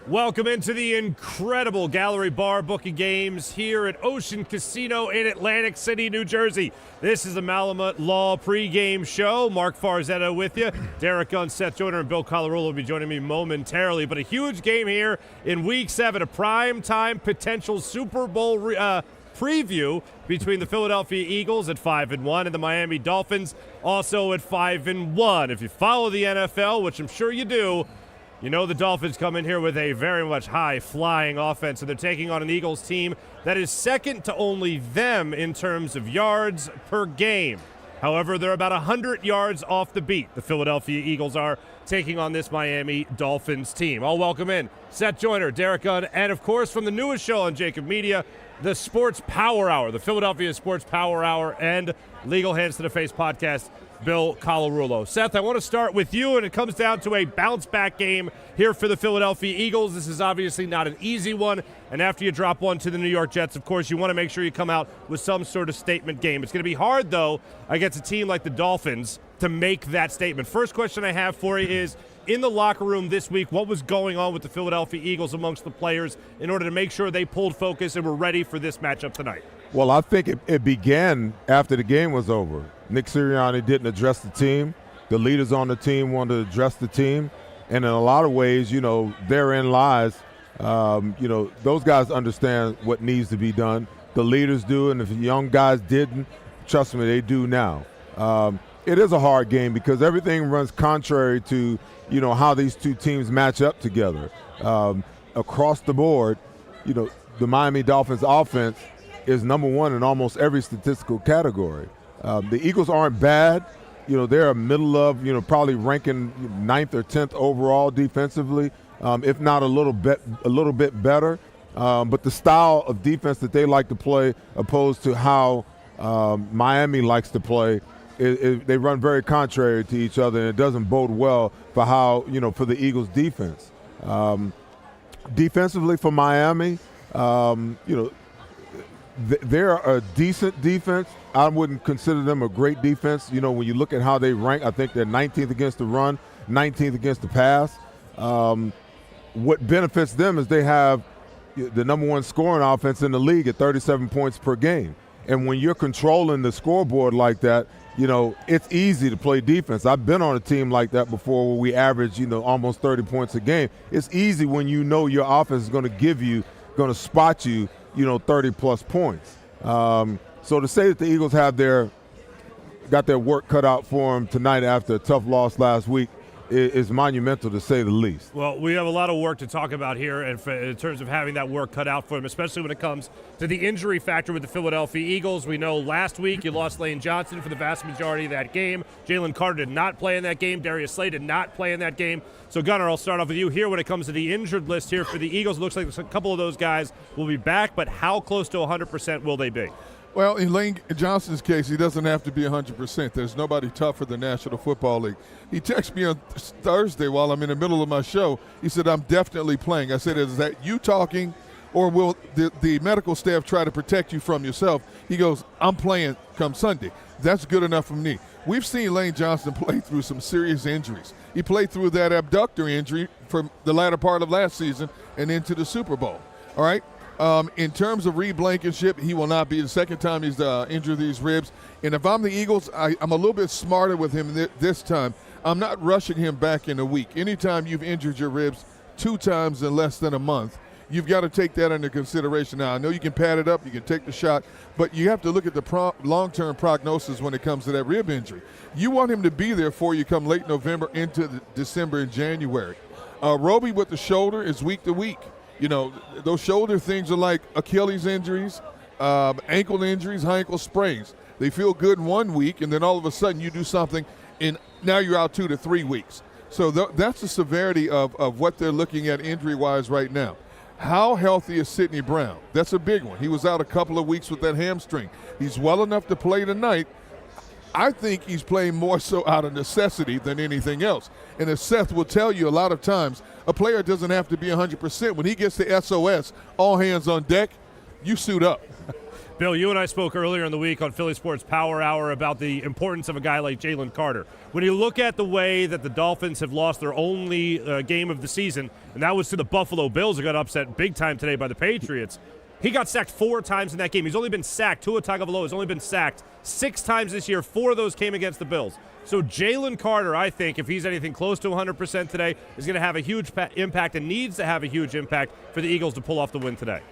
Welcome into the incredible Gallery Bar booking games here at Ocean Casino in Atlantic City, New Jersey. This is the Malamut Law pregame show. Mark Farzetta with you. Derek Gunn, Seth Joyner, and Bill Colarulo will be joining me momentarily. But a huge game here in Week 7, a prime-time potential Super Bowl preview between the Philadelphia Eagles at 5-1 and the Miami Dolphins also at 5-1. If you follow the NFL, which I'm sure you do, you know the Dolphins come in here with a very much high-flying offense, and they're taking on an Eagles team that is second to only them in terms of yards per game. However, they're about 100 yards off the beat. The Philadelphia Eagles are taking on this Miami Dolphins team. I'll welcome in Seth Joyner, Derek Gunn, and, of course, from the newest show on JAKIB Media, the Sports Power Hour, the Philadelphia Sports Power Hour, and Legal Hands to the Face podcast, Bill Colarulo. Seth, I want to start with you, and it comes down to a bounce-back game here for the Philadelphia Eagles. This is obviously not an easy one, and after you drop one to the New York Jets, of course, you want to make sure you come out with some sort of statement game. It's going to be hard, though, against a team like the Dolphins to make that statement. First question I have for you is, in the locker room this week, what was going on with the Philadelphia Eagles amongst the players in order to make sure they pulled focus and were ready for this matchup tonight? Well, I think it began after the game was over. Nick Sirianni didn't address the team. The leaders on the team wanted to address the team. And in a lot of ways, therein lies, those guys understand what needs to be done. The leaders do, and if the young guys didn't, trust me, they do now. It is a hard game because everything runs contrary to, how these two teams match up together. Across the board, the Miami Dolphins offense is number one in almost every statistical category. The Eagles aren't bad. They're a middle of, probably ranking 9th or 10th overall defensively, if not a little bit better. But the style of defense that they like to play, opposed to how Miami likes to play, they run very contrary to each other, and it doesn't bode well for how, for the Eagles defense. Defensively for Miami, they're a decent defense. I wouldn't consider them a great defense. When you look at how they rank, I think they're 19th against the run, 19th against the pass. What benefits them is they have the number one scoring offense in the league at 37 points per game. And when you're controlling the scoreboard like that, it's easy to play defense. I've been on a team like that before where we average, almost 30 points a game. It's easy when your offense is going to spot you, 30-plus points. So to say that the Eagles got their work cut out for them tonight after a tough loss last week is monumental, to say the least. Well, we have a lot of work to talk about here in terms of having that work cut out for them, especially when it comes to the injury factor with the Philadelphia Eagles. We know last week you lost Lane Johnson for the vast majority of that game. Jaylen Carter did not play in that game. Darius Slay did not play in that game. So, Gunnar, I'll start off with you here. When it comes to the injured list here for the Eagles, it looks like a couple of those guys will be back, but how close to 100% will they be? Well, in Lane Johnson's case, he doesn't have to be 100%. There's nobody tougher than National Football League. He texted me on Thursday while I'm in the middle of my show. He said, I'm definitely playing. I said, is that you talking, or will the medical staff try to protect you from yourself? He goes, I'm playing come Sunday. That's good enough for me. We've seen Lane Johnson play through some serious injuries. He played through that abductor injury from the latter part of last season and into the Super Bowl. All right? In terms of Reed Blankenship, he will not be. The second time he's injured these ribs. And if I'm the Eagles, I'm a little bit smarter with him this time. I'm not rushing him back in a week. Anytime you've injured your ribs 2 times in less than a month, you've got to take that into consideration. Now, I know you can pad it up, you can take the shot, but you have to look at the long-term prognosis when it comes to that rib injury. You want him to be there for you come late November into December and January. Roby with the shoulder is week to week. Those shoulder things are like Achilles injuries, ankle injuries, high ankle sprains. They feel good in 1 week, and then all of a sudden you do something, and now you're out 2 to 3 weeks. So that's the severity of what they're looking at injury-wise right now. How healthy is Sidney Brown? That's a big one. He was out a couple of weeks with that hamstring. He's well enough to play tonight. I think he's playing more so out of necessity than anything else. And as Seth will tell you a lot of times, a player doesn't have to be 100%. When he gets to SOS, all hands on deck, you suit up. Bill, you and I spoke earlier in the week on Philly Sports Power Hour about the importance of a guy like Jaylen Carter. When you look at the way that the Dolphins have lost their only game of the season, and that was to the Buffalo Bills who got upset big time today by the Patriots, he got sacked 4 times in that game. He's only been sacked. Tua Tagovailoa has only been sacked 6 times this year. 4 of those came against the Bills. So Jaylen Carter, I think, if he's anything close to 100% today, is going to have a huge impact and needs to have a huge impact for the Eagles to pull off the win today.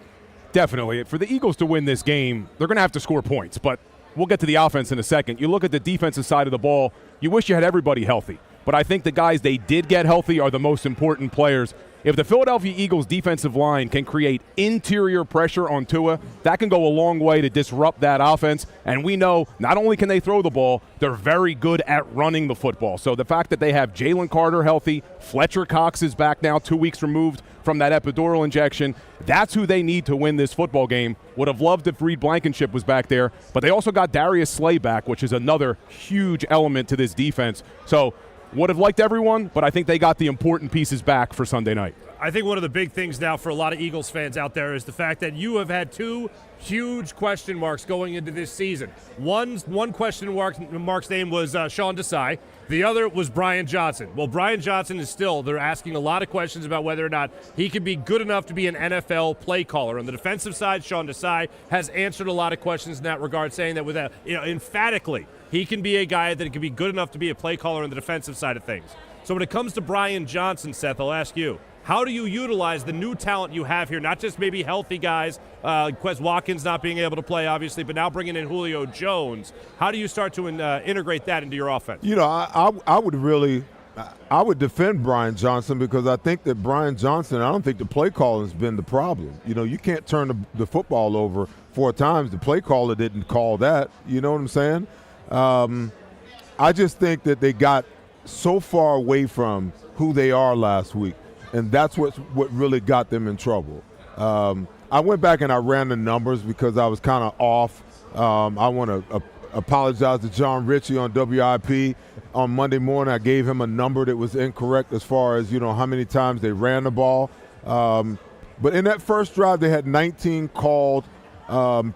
Definitely. For the Eagles to win this game, they're going to have to score points, but we'll get to the offense in a second. You look at the defensive side of the ball, you wish you had everybody healthy, but I think the guys they did get healthy are the most important players. If the Philadelphia Eagles defensive line can create interior pressure on Tua, that can go a long way to disrupt that offense. And we know not only can they throw the ball, they're very good at running the football. So the fact that they have Jaylen Carter healthy, Fletcher Cox is back now 2 weeks removed from that epidural injection, that's who they need to win this football game. Would have loved if Reed Blankenship was back there, but they also got Darius Slay back, which is another huge element to this defense. So would have liked everyone, but I think they got the important pieces back for Sunday night. I think one of the big things now for a lot of Eagles fans out there is the fact that you have had 2 huge question marks going into this season. One question mark's name was Sean Desai. The other was Brian Johnson. Well, Brian Johnson is still, they're asking a lot of questions about whether or not he could be good enough to be an NFL play caller. On the defensive side, Sean Desai has answered a lot of questions in that regard, saying that with emphatically, he can be a guy that can be good enough to be a play caller on the defensive side of things. So when it comes to Brian Johnson, Seth, I'll ask you, how do you utilize the new talent you have here? Not just maybe healthy guys, Quez Watkins not being able to play, obviously, but now bringing in Julio Jones. How do you start to integrate that into your offense? You know, I would defend Brian Johnson because I think that Brian Johnson, I don't think the play calling has been the problem. You know, you can't turn the football over 4 times. The play caller didn't call that. You know what I'm saying? I just think that they got so far away from who they are last week. And that's what really got them in trouble. I went back and I ran the numbers because I was kind of off. I want to apologize to John Ritchie on WIP. On Monday morning, I gave him a number that was incorrect as far as, how many times they ran the ball. But in that first drive, they had 19 called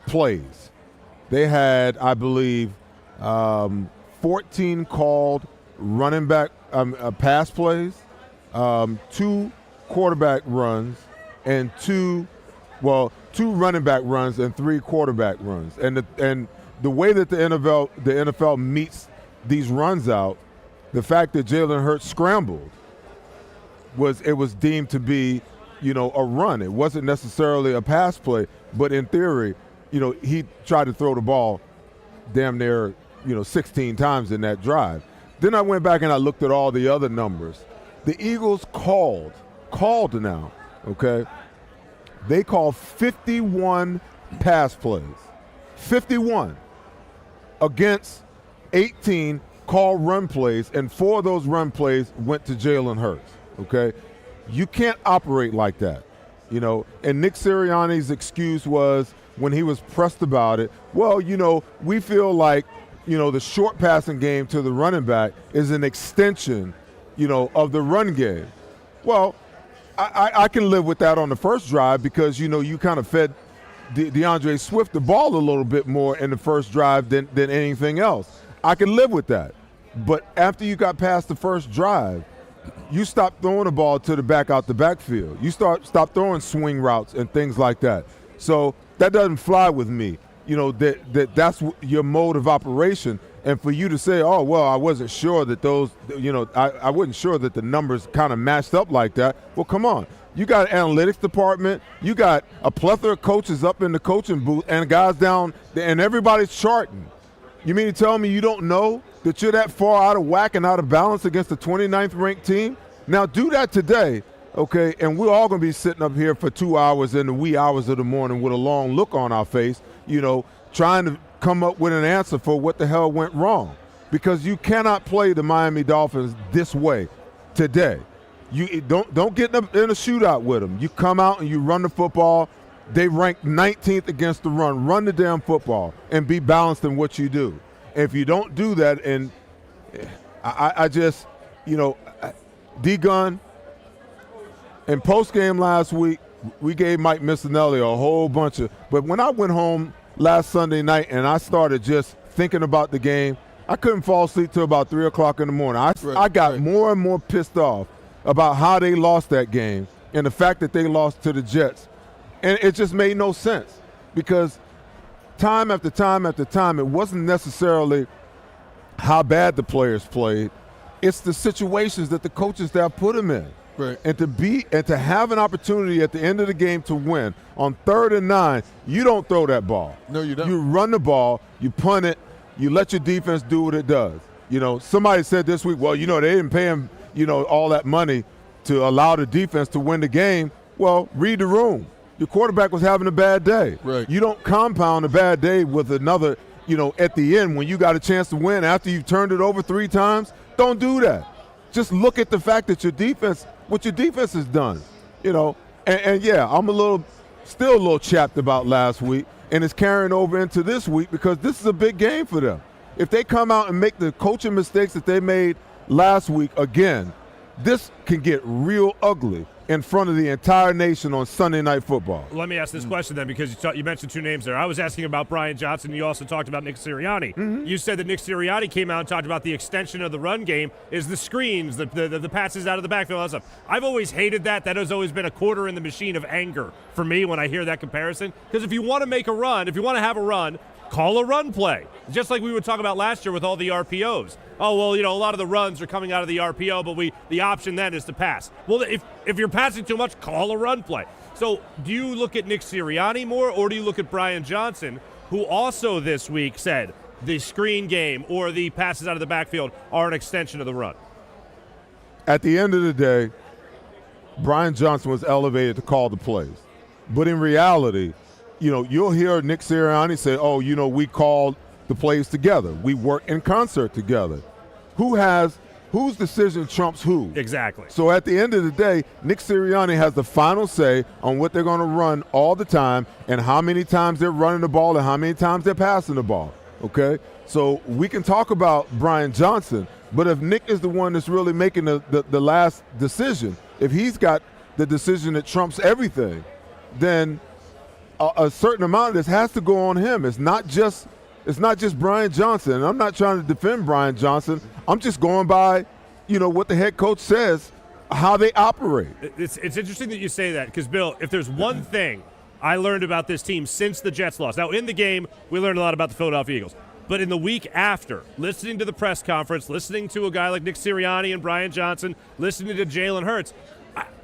plays. They had, I believe, 14 called running back pass plays. 2 quarterback runs and 2 running back runs and 3 quarterback runs. And the way that the NFL meets these runs out, the fact that Jalen Hurts scrambled it was deemed to be, a run. It wasn't necessarily a pass play, but in theory, he tried to throw the ball damn near, 16 times in that drive. Then I went back and I looked at all the other numbers. The Eagles called now, okay? They called 51 pass plays, 51 against 18 called run plays, and 4 of those run plays went to Jalen Hurts, okay? You can't operate like that, And Nick Sirianni's excuse was when he was pressed about it, well, we feel like, the short passing game to the running back is an extension of the run game. Well, I can live with that on the first drive because, you kind of fed DeAndre Swift the ball a little bit more in the first drive than anything else. I can live with that. But after you got past the first drive, you stop throwing the ball to the back out the backfield. You stop throwing swing routes and things like that. So that doesn't fly with me, that's your mode of operation. And for you to say, oh, well, I wasn't sure that those, I wasn't sure that the numbers kind of matched up like that. Well, come on. You got an analytics department. You got a plethora of coaches up in the coaching booth and guys down, and everybody's charting. You mean to tell me you don't know that you're that far out of whack and out of balance against the 29th ranked team? Now do that today, okay, and we're all going to be sitting up here for 2 hours in the wee hours of the morning with a long look on our face, trying to come up with an answer for what the hell went wrong, because you cannot play the Miami Dolphins this way today. You don't get in a shootout with them. You come out and you run the football. They rank 19th against the run. Run the damn football and be balanced in what you do. If you don't do that, and I just, D-Gun, in postgame last week, We gave Mike Missinelli a whole bunch of – but when I went home last Sunday night and I started just thinking about the game, I couldn't fall asleep till about 3 o'clock in the morning. I got more and more pissed off about how they lost that game and the fact that they lost to the Jets. And it just made no sense because time after time after time, it wasn't necessarily how bad the players played. It's the situations that the coaching staff put them in. Right. And to have an opportunity at the end of the game to win on 3rd and 9, you don't throw that ball. No, you don't. You run the ball, you punt it, you let your defense do what it does. Somebody said this week, well, they didn't pay him, all that money to allow the defense to win the game. Well, read the room. Your quarterback was having a bad day. Right. You don't compound a bad day with another, at the end when you got a chance to win after you've turned it over 3 times. Don't do that. Just look at the fact that what your defense has done. And yeah, I'm still a little chapped about last week, and it's carrying over into this week because this is a big game for them. If they come out and make the coaching mistakes that they made last week again, this can get real ugly in front of the entire nation on Sunday Night Football. Let me ask this question then, because you mentioned 2 names there. I was asking about Brian Johnson, and you also talked about Nick Sirianni. Mm-hmm. You said that Nick Sirianni came out and talked about the extension of the run game is the screens, the passes out of the backfield, all that stuff. I've always hated that. That has always been a quarter in the machine of anger for me when I hear that comparison. Because if you want to make a run, if you want to have a run, call a run play. Just like we would talk about last year with all the RPOs. Oh, well, a lot of the runs are coming out of the RPO, but the option then is to pass. Well, if you're passing too much, call a run play. So do you look at Nick Sirianni more, or do you look at Brian Johnson, who also this week said the screen game or the passes out of the backfield are an extension of the run? At the end of the day, Brian Johnson was elevated to call the plays. But in reality, you'll hear Nick Sirianni say, we called the plays together. We work in concert together. Whose decision trumps who? Exactly. So at the end of the day, Nick Sirianni has the final say on what they're going to run all the time and how many times they're running the ball and how many times they're passing the ball. Okay? So we can talk about Brian Johnson, but if Nick is the one that's really making the last decision, if he's got the decision that trumps everything, then a certain amount of this has to go on him. It's not just Brian Johnson. And I'm not trying to defend Brian Johnson. I'm just going by, what the head coach says, how they operate. It's interesting that you say that because, Bill, if there's one thing I learned about this team since the Jets lost. Now, in the game, we learned a lot about the Philadelphia Eagles. But in the week after, listening to the press conference, listening to a guy like Nick Sirianni and Brian Johnson, listening to Jalen Hurts,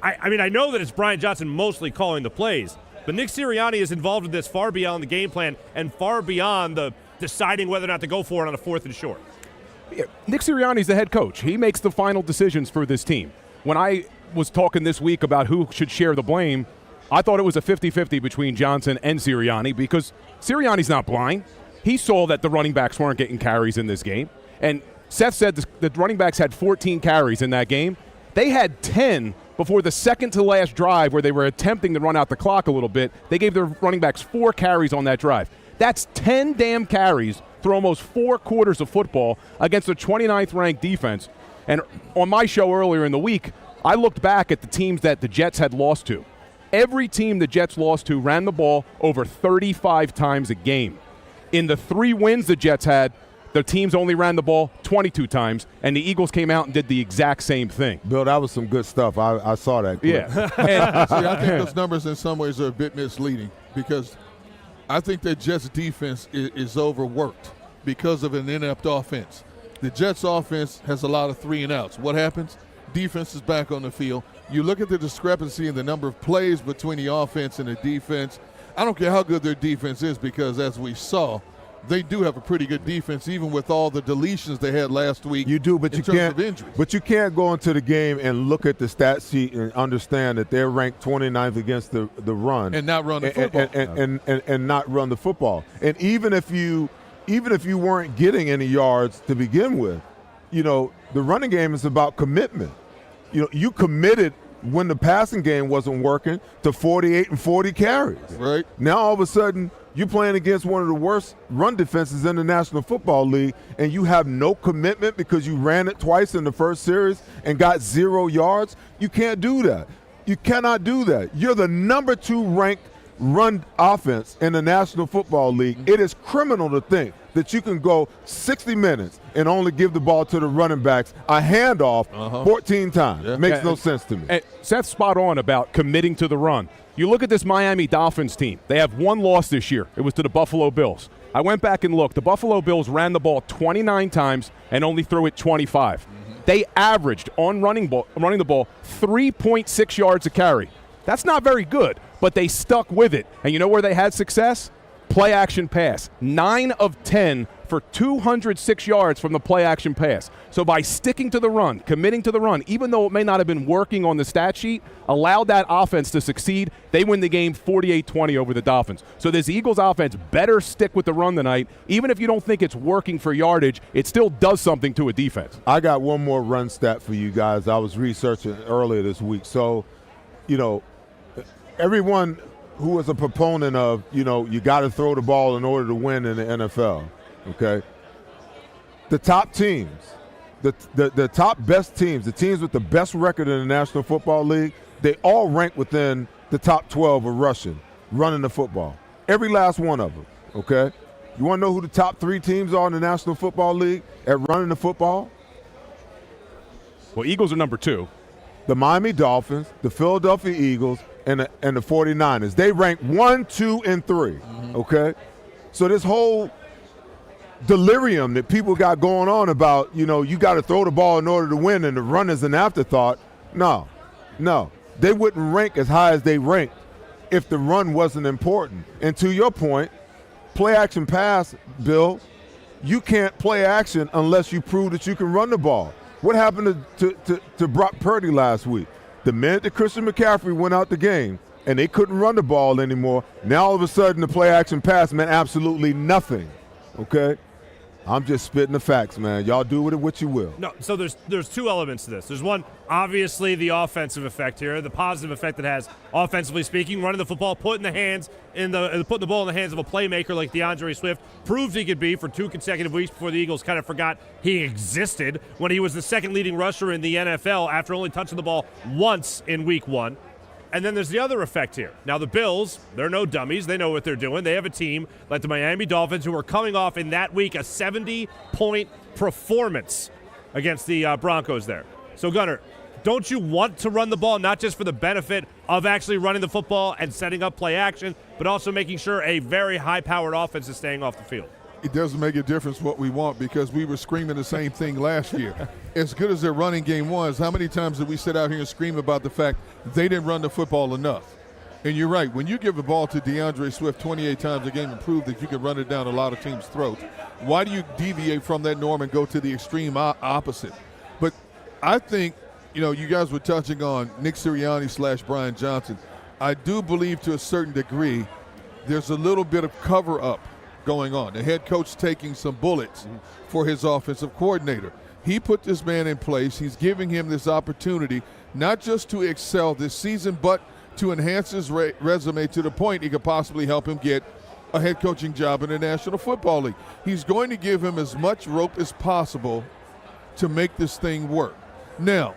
I know that it's Brian Johnson mostly calling the plays, but Nick Sirianni is involved in this far beyond the game plan and far beyond the deciding whether or not to go for it on a 4th and short. Yeah, Nick Sirianni's the head coach. He makes the final decisions for this team. When I was talking this week about who should share the blame, I thought it was a 50-50 between Johnson and Sirianni because Sirianni's not blind. He saw that the running backs weren't getting carries in this game. And Seth said the running backs had 14 carries in that game. They had 10 before the second to last drive where they were attempting to run out the clock a little bit. They gave their running backs 4 carries on that drive. That's 10 damn carries through almost 4 quarters of football against a 29th ranked defense. And on my show earlier in the week, I looked back at the teams that the Jets had lost to. Every team the Jets lost to ran the ball over 35 times a game. In the 3 wins the Jets had, the teams only ran the ball 22 times, and the Eagles came out and did the exact same thing. Bill, that was some good stuff. I saw that clip. Yeah. See, I think those numbers in some ways are a bit misleading because I think that Jets defense is overworked because of an inept offense. The Jets offense has a lot of 3 and outs. What happens? Defense is back on the field. You look at the discrepancy in the number of plays between the offense and the defense. I don't care how good their defense is because, as we saw, they do have a pretty good defense, even with all the deletions they had last week. You do, but in you terms can't. of injuries. But you can't go into the game and look at the stat sheet and understand that they're ranked 29th against the run and not run the football and not run the football. And even if you weren't getting any yards to begin with, the running game is about commitment. You committed when the passing game wasn't working to 48 and 40 carries. Right. Now all of a sudden you're playing against one of the worst run defenses in the National Football League and you have no commitment because you ran it twice in the first series and got 0 yards. You can't do that. You cannot do that. You're the number 2 ranked run offense in the National Football League. It is criminal to think that you can go 60 minutes and only give the ball to the running backs a handoff 14 times. Yeah. Makes no sense to me. And Seth's spot on about committing to the run. You look at this Miami Dolphins team. They have one loss this year. It was to the Buffalo Bills. I went back and looked. The Buffalo Bills ran the ball 29 times and only threw it 25. They averaged on running the ball 3.6 yards a carry. That's not very good, but they stuck with it. And you know where they had success? Play action pass. 9 of 10 for 206 yards from the play action pass. So by sticking to the run, committing to the run, even though it may not have been working on the stat sheet, allowed that offense to succeed. They win the game 48-20 over the Dolphins. So this Eagles offense better stick with the run tonight. Even if you don't think it's working for yardage, it still does something to a defense. I got one more run stat for you guys. I was researching earlier this week. So, everyone who is a proponent of, you got to throw the ball in order to win in the NFL, okay? The top teams, the top best teams, the teams with the best record in the National Football League, they all rank within the top 12 of running the football. Every last one of them, okay? You want to know who the top 3 teams are in the National Football League at running the football? Well, Eagles are number 2. The Miami Dolphins, the Philadelphia Eagles, and the 49ers. They rank 1, 2, and 3, okay? So this whole delirium that people got going on about, you got to throw the ball in order to win and the run is an afterthought, no. They wouldn't rank as high as they ranked if the run wasn't important. And to your point, play action pass, Bill, you can't play action unless you prove that you can run the ball. What happened to Brock Purdy last week? The minute that Christian McCaffrey went out the game and they couldn't run the ball anymore, now all of a sudden the play-action pass meant absolutely nothing, okay? I'm just spitting the facts, man. Y'all do with it what you will. No, so there's 2 elements to this. There's one, obviously, the offensive effect here, the positive effect it has, offensively speaking, running the football, putting the ball in the hands of a playmaker like DeAndre Swift, proved he could be for 2 consecutive weeks before the Eagles kind of forgot he existed when he was the second leading rusher in the NFL after only touching the ball once in week 1. And then there's the other effect here. Now, the Bills, they're no dummies. They know what they're doing. They have a team like the Miami Dolphins who are coming off in that week a 70-point performance against the Broncos there. So, Gunnar, don't you want to run the ball not just for the benefit of actually running the football and setting up play action, but also making sure a very high-powered offense is staying off the field? It doesn't make a difference what we want because we were screaming the same thing last year. As good as their running game was, how many times did we sit out here and scream about the fact they didn't run the football enough? And you're right. When you give the ball to DeAndre Swift 28 times a game and prove that you can run it down a lot of teams' throats, why do you deviate from that norm and go to the extreme opposite? But I think, you guys were touching on Nick Sirianni / Brian Johnson. I do believe to a certain degree there's a little bit of cover-up going on. The head coach taking some bullets for his offensive coordinator. He put this man in place. He's giving him this opportunity not just to excel this season, but to enhance his resume to the point he could possibly help him get a head coaching job in the National Football League. He's going to give him as much rope as possible to make this thing work. Now,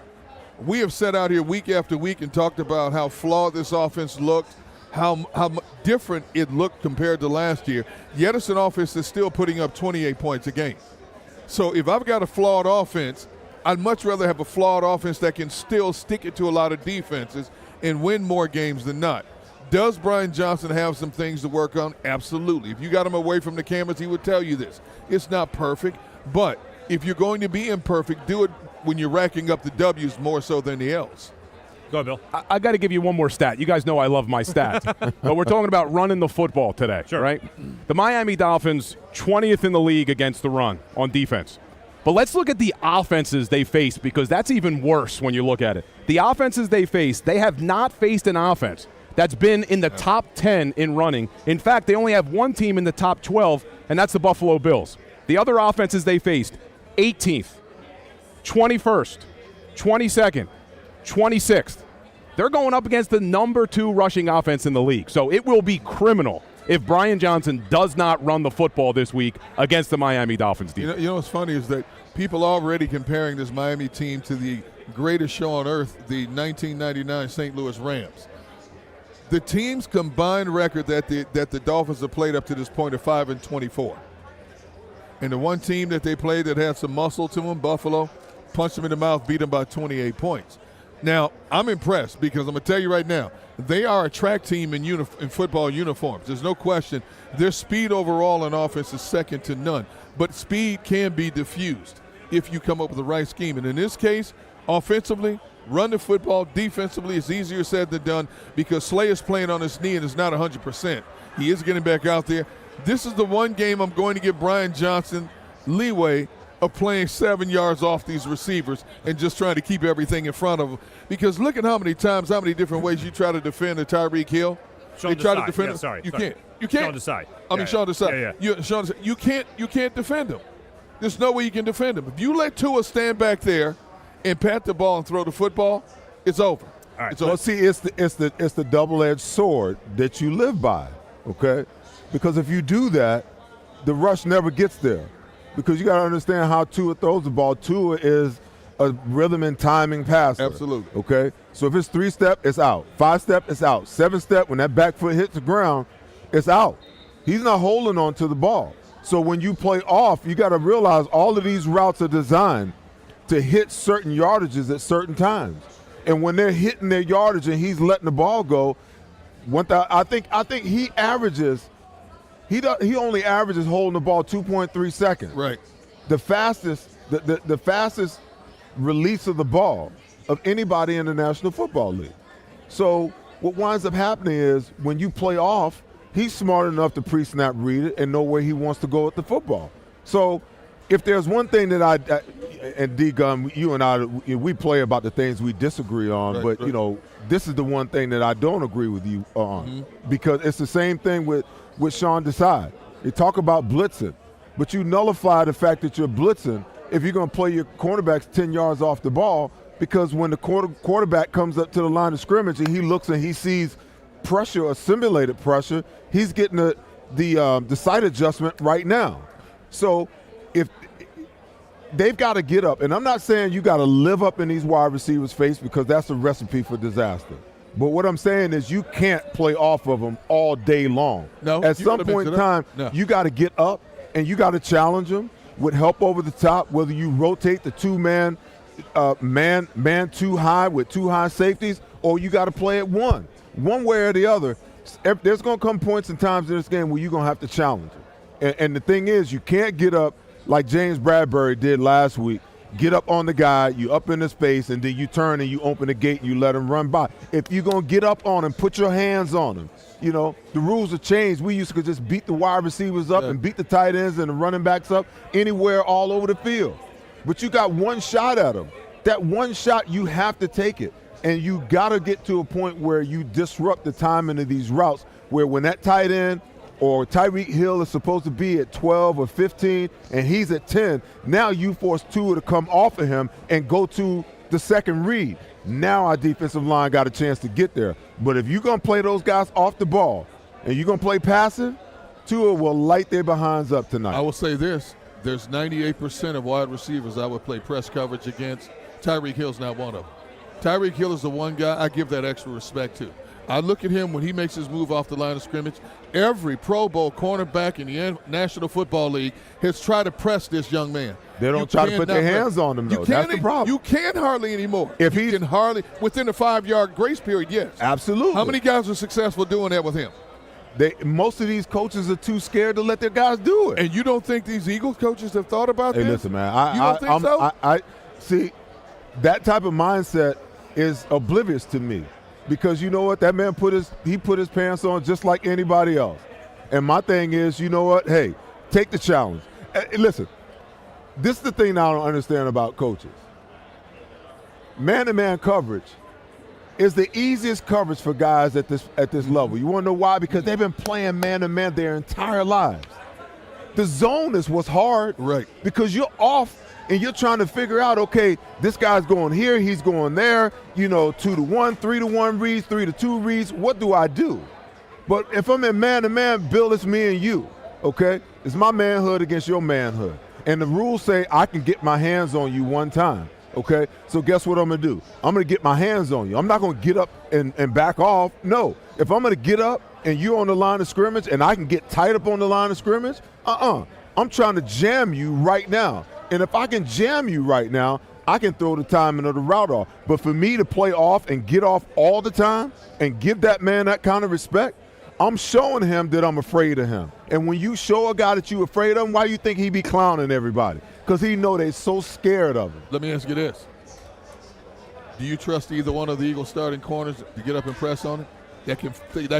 we have sat out here week after week and talked about how flawed this offense looked, how different it looked compared to last year, yet it's an offense that's still putting up 28 points a game. So if I've got a flawed offense, I'd much rather have a flawed offense that can still stick it to a lot of defenses and win more games than not. Does Brian Johnson have some things to work on? Absolutely. If you got him away from the cameras, he would tell you this. It's not perfect, but if you're going to be imperfect, do it when you're racking up the W's more so than the L's. Go ahead, Bill. I got to give you one more stat. You guys know I love my stats. But we're talking about running the football today, right? The Miami Dolphins, 20th in the league against the run on defense. But let's look at the offenses they faced because that's even worse when you look at it. The offenses they faced, they have not faced an offense that's been in the top 10 in running. In fact, they only have one team in the top 12, and that's the Buffalo Bills. The other offenses they faced, 18th, 21st, 22nd, 26th. They're going up against the number 2 rushing offense in the league. So it will be criminal if Brian Johnson does not run the football this week against the Miami Dolphins defense. You know what's funny is that people are already comparing this Miami team to the greatest show on earth, the 1999 St. Louis Rams. The team's combined record that the Dolphins have played up to this point are 5-24. And the one team that they played that had some muscle to them, Buffalo, punched them in the mouth, beat them by 28 points. Now, I'm impressed because I'm going to tell you right now, they are a track team in football uniforms. There's no question. Their speed overall in offense is second to none. But speed can be diffused if you come up with the right scheme. And in this case, offensively, run the football. Defensively, it's easier said than done because Slay is playing on his knee and is not 100%. He is getting back out there. This is the one game I'm going to give Brian Johnson leeway of playing 7 yards off these receivers and just trying to keep everything in front of them. Because look at how many different ways you try to defend a Tyreek Hill. Sean try Desai. to defend yeah, him. sorry. You sorry. can't. You can't. Sean Desai. I mean, Sean Desai. Yeah. Sean Desai. You can't defend him. There's no way you can defend him. If you let Tua stand back there and pat the ball and throw the football, it's over. All right. It's Well, over. see, it's the double-edged sword that you live by, okay? Because if you do that, the rush never gets there. Because you got to understand how Tua throws the ball. Tua is a rhythm and timing passer. Absolutely. Okay? So if it's 3-step, it's out. 5-step, it's out. 7-step, when that back foot hits the ground, it's out. He's not holding on to the ball. So when you play off, you got to realize all of these routes are designed to hit certain yardages at certain times. And when they're hitting their yardage and he's letting the ball go, I think he averages – he only averages holding the ball 2.3 seconds. Right. The fastest release of the ball of anybody in the National Football League. So what winds up happening is when you play off, he's smart enough to pre-snap read it and know where he wants to go with the football. So if there's one thing that and D-Gun, you and I, we play about the things we disagree on, right, but, you know, this is the one thing that I don't agree with you on because it's the same thing with Sean Desai. You talk about blitzing, but you nullify the fact that you're blitzing if you're going to play your cornerbacks 10 yards off the ball because when the quarterback comes up to the line of scrimmage and he looks and he sees pressure or simulated pressure, he's getting the sight adjustment right now. So if they've got to get up, and I'm not saying you got to live up in these wide receivers' face because that's a recipe for disaster. But what I'm saying is you can't play off of them all day long. No, at some point in time, you got to get up and you got to challenge them with help over the top, whether you rotate the two-man, man too high with two high safeties, or you got to play it one way or the other. There's going to come points and times in this game where you're going to have to challenge them. And the thing is, you can't get up like James Bradbury did last week. Get up on the guy, you up in his face, and then you turn and you open the gate and you let him run by. If you're going to get up on him, put your hands on him. You know, the rules have changed. We used to just beat the wide receivers up and beat the tight ends and the running backs up anywhere all over the field. But you got one shot at them. That one shot, you have to take it. And you got to get to a point where you disrupt the timing of these routes where when that tight end or Tyreek Hill is supposed to be at 12 or 15 and he's at 10, now you force Tua to come off of him and go to the second read. Now our defensive line got a chance to get there. But if you're going to play those guys off the ball and you're going to play passive, Tua will light their behinds up tonight. I will say this. There's 98% of wide receivers I would play press coverage against. Tyreek Hill's not one of them. Tyreek Hill is the one guy I give that extra respect to. I look at him when he makes his move off the line of scrimmage. Every Pro Bowl cornerback in the National Football League has tried to press this young man. They don't try to put their hands on him, though. That's the problem. You can't hardly anymore. If he can hardly, within the 5-yard grace period, yes. Absolutely. How many guys are successful doing that with him? Most of these coaches are too scared to let their guys do it. And you don't think these Eagles coaches have thought about this? Hey, listen, man. You don't think so? I see, that type of mindset is oblivious to me. Because you know what? That man put his pants on just like anybody else. And my thing is, you know what? Hey, take the challenge. Listen, this is the thing I don't understand about coaches. Man-to-man coverage is the easiest coverage for guys at this level. You want to know why? Because they've been playing man-to-man their entire lives. The zone is what's hard. Right. Because you're off and you're trying to figure out, okay, this guy's going here, he's going there, 2-to-1, 3-to-1 reads, 3-to-2 reads. What do I do? But if I'm in man-to-man, Bill, it's me and you, okay? It's my manhood against your manhood. And the rules say I can get my hands on you one time. Okay? So guess what I'm going to do? I'm going to get my hands on you. I'm not going to get up and back off. No. If I'm going to get up and you're on the line of scrimmage and I can get tight up on the line of scrimmage, I'm trying to jam you right now. And if I can jam you right now, I can throw the timing of the route off. But for me to play off and get off all the time and give that man that kind of respect, I'm showing him that I'm afraid of him. And when you show a guy that you're afraid of him, why do you think he be clowning everybody? Because he know they're so scared of him. Let me ask you this. Do you trust either one of the Eagles starting corners to get up and press on him? That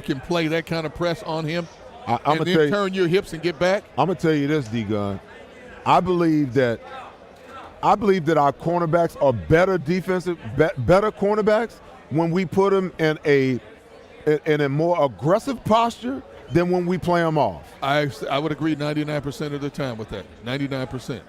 can play that kind of press on him and then turn your hips and get back? I'm going to tell you this, D-Gun. I believe that our cornerbacks are better cornerbacks when we put them in a more aggressive posture than when we play them off. I would agree 99% of the time with that, 99%.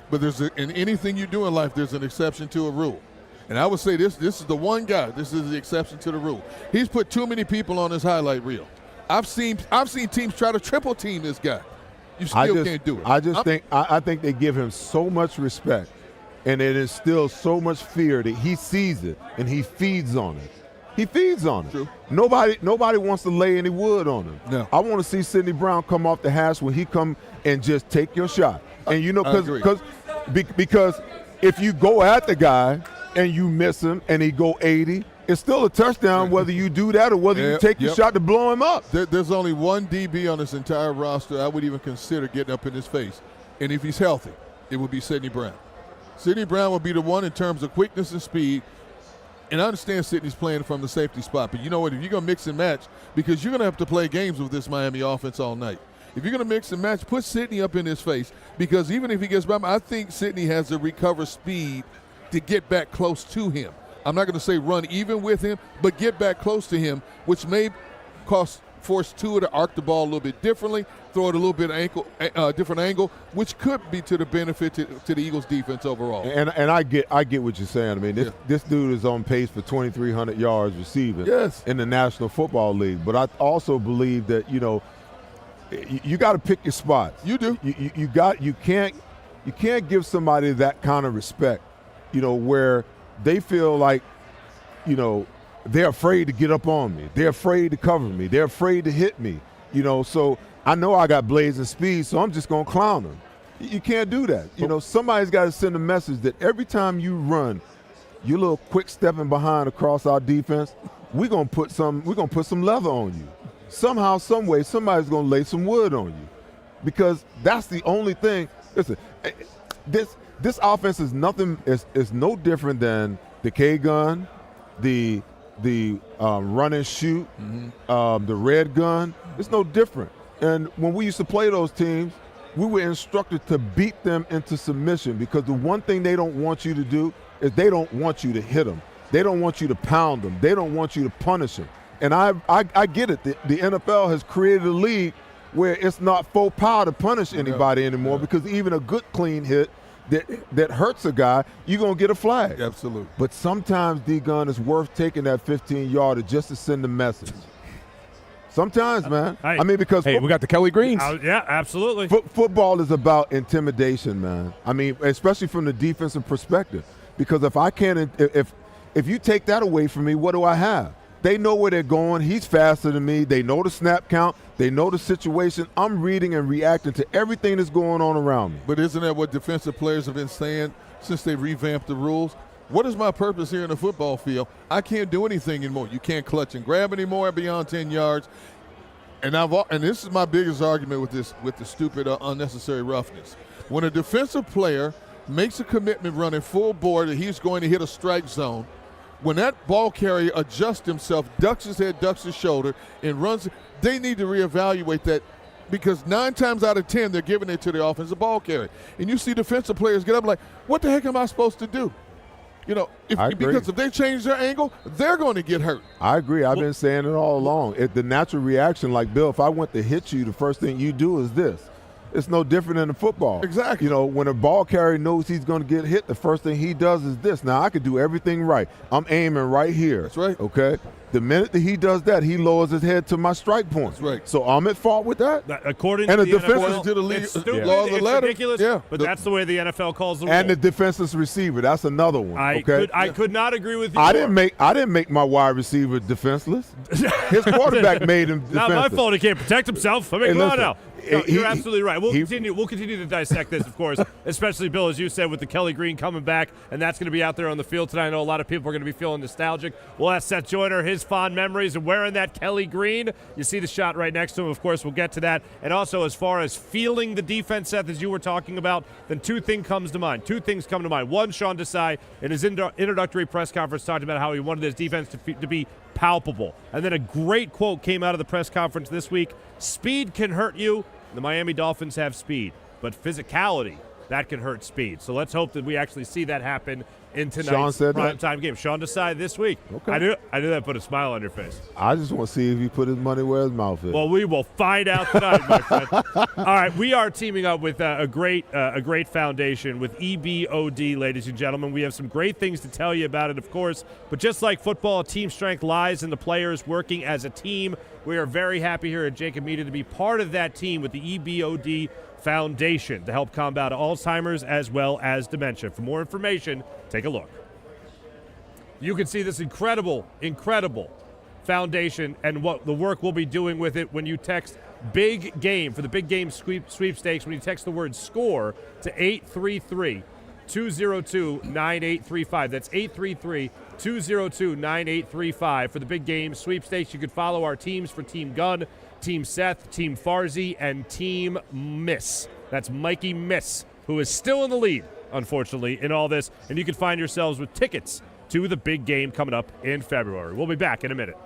But in anything you do in life, there's an exception to a rule. And I would say this is the one guy, this is the exception to the rule. He's put too many people on his highlight reel. I've seen teams try to triple team this guy. You still can't do it. I think they give him so much respect, and it instills so much fear that he sees it and he feeds on it. He feeds on it. True. Nobody wants to lay any wood on him. No. I want to see Sidney Brown come off the hash when he come and just take your shot. And because if you go at the guy and you miss him and he go 80, it's still a touchdown whether you do that or whether you take your shot to blow him up. There's only one DB on this entire roster I would even consider getting up in his face. And if he's healthy, it would be Sidney Brown. Sidney Brown will be the one in terms of quickness and speed. And I understand Sidney's playing from the safety spot, but you know what? If you're going to mix and match, because you're going to have to play games with this Miami offense all night. If you're going to mix and match, put Sidney up in his face, because even if he gets by, I think Sidney has the recover speed to get back close to him. I'm not going to say run even with him, but get back close to him, which may force Tua to arc the ball a little bit differently, throw it a little bit different angle, which could be to the benefit to the Eagles' defense overall. And I get what you're saying. I mean, this dude is on pace for 2,300 yards receiving in the National Football League. But I also believe that, you got to pick your spots. You do. You can't give somebody that kind of respect, where they feel like, they're afraid to get up on me. They're afraid to cover me. They're afraid to hit me. So I know I got blazing speed, so I'm just going to clown them. You can't do that. Somebody's got to send a message that every time you run, you're a little quick stepping behind across our defense, we're going to put some leather on you. Somehow, some way, somebody's going to lay some wood on you, because that's the only thing. Listen, this offense is no different than the K-gun, the run and shoot, the red gun. It's no different. And when we used to play those teams, we were instructed to beat them into submission, because the one thing they don't want you to do is they don't want you to hit them. They don't want you to pound them. They don't want you to punish them. And I get it. The NFL has created a league where it's not faux pas to punish anybody anymore, because even a good clean hit that hurts a guy, you're going to get a flag. Absolutely. But sometimes, D-Gun, it's worth taking that 15-yarder just to send a message. Sometimes, man. Hey. I mean, because we got the Kelly Greens. Yeah, absolutely. Football is about intimidation, man. I mean, especially from the defensive perspective. Because if you take that away from me, what do I have? They know where they're going. He's faster than me. They know the snap count. They know the situation. I'm reading and reacting to everything that's going on around me. But isn't that what defensive players have been saying since they revamped the rules? What is my purpose here in the football field? I can't do anything anymore. You can't clutch and grab anymore beyond 10 yards. And this is my biggest argument with the stupid unnecessary roughness. When a defensive player makes a commitment running full bore that he's going to hit a strike zone, when that ball carrier adjusts himself, ducks his head, ducks his shoulder, and runs, they need to reevaluate that, because 9 times out of 10 they're giving it to the offensive ball carrier. And you see defensive players get up like, what the heck am I supposed to do? Because if they change their angle, they're going to get hurt. I agree. I've been saying it all along. The natural reaction, like, Bill, if I went to hit you, the first thing you do is this. It's no different than the football. Exactly. When a ball carrier knows he's going to get hit, the first thing he does is this. Now, I could do everything right. I'm aiming right here. That's right. Okay? The minute that he does that, he lowers his head to my strike point. That's right. So I'm at fault with that. According And to the the defense NFL, to the league, it's stupid, law of the it's letter. ridiculous, Yeah. but that's the way the NFL calls the rule. And the defenseless receiver, that's another one. I could not agree with you. I didn't make my wide receiver defenseless. His quarterback made him defensive. Not my fault. He can't protect himself. I mean, come on listen, now. No, he- you're absolutely right. We'll he- continue to dissect this, of course, especially, Bill, as you said, with the Kelly Green coming back, and that's going to be out there on the field tonight. I know a lot of people are going to be feeling nostalgic. We'll ask Seth Joyner his fond memories of wearing that Kelly Green. You see the shot right next to him. Of course, we'll get to that. And also, as far as feeling the defense, Seth, as you were talking about, then two things come to mind. One, Sean Desai, in his introductory press conference, talked about how he wanted his defense to be palpable. And then a great quote came out of the press conference this week. Speed can hurt you. The Miami Dolphins have speed, but physicality, that can hurt speed. So let's hope that we actually see that happen in tonight's primetime game. Sean Desai this week. Okay. I knew that put a smile on your face. I just want to see if he put his money where his mouth is. Well, we will find out tonight, my friend. All right, we are teaming up with a great foundation with EBOD, ladies and gentlemen. We have some great things to tell you about it, of course. But just like football, team strength lies in the players working as a team. We are very happy here at JAKIB Media to be part of that team with the EBOD Foundation to help combat Alzheimer's as well as dementia. For more information, take a look. You can see this incredible foundation and what the work we'll be doing with it when you text Big Game for the Big Game sweepstakes. When you text the word SCORE to 833-202-9835. That's 833-202-9835 for the Big Game sweepstakes. You can follow our teams for Team Gunn, Team Seth, Team Farzi, and Team Miss. That's Mikey Miss, who is still in the lead, unfortunately, in all this. And you can find yourselves with tickets to the Big Game coming up in February. We'll be back in a minute.